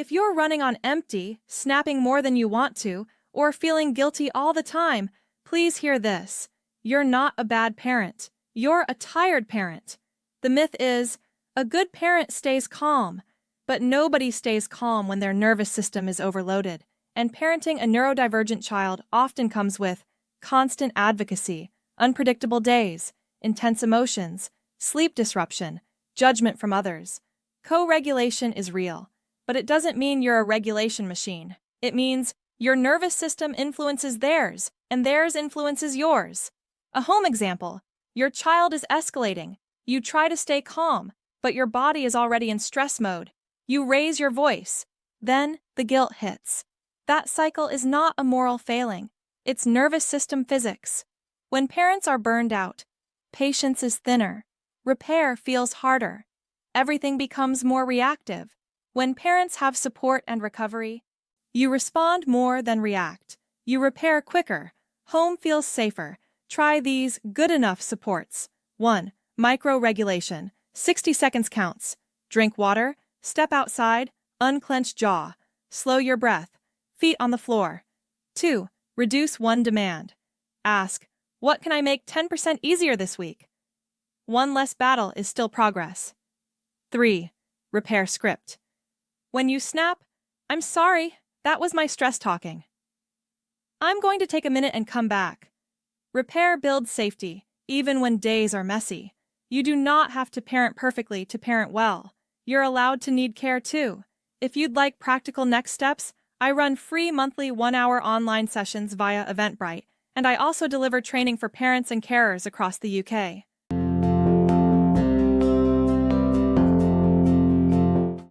If you're running on empty, snapping more than you want to, or feeling guilty all the time, please hear this. You're not a bad parent. You're a tired parent. The myth is, a good parent stays calm, but nobody stays calm when their nervous system is overloaded, and parenting a neurodivergent child often comes with constant advocacy, unpredictable days, intense emotions, sleep disruption, judgment from others. Co-regulation is real, but it doesn't mean you're a regulation machine. It means your nervous system influences theirs, and theirs influences yours. A home example: your child is escalating. You try to stay calm, but your body is already in stress mode. You raise your voice. Then the guilt hits. That cycle is not a moral failing. It's nervous system physics. When parents are burned out, patience is thinner. Repair feels harder. Everything becomes more reactive. When parents have support and recovery, you respond more than react. You repair quicker. Home feels safer. Try these good enough supports. 1. Micro-regulation. 60 seconds counts. Drink water. Step outside. Unclench jaw. Slow your breath. Feet on the floor. 2. Reduce one demand. Ask, what can I make 10% easier this week? One less battle is still progress. 3. Repair script. When you snap, I'm sorry, that was my stress talking. I'm going to take a minute and come back. Repair builds safety, even when days are messy. You do not have to parent perfectly to parent well. You're allowed to need care too. If you'd like practical next steps, I run free monthly 1-hour online sessions via Eventbrite, and I also deliver training for parents and carers across the UK.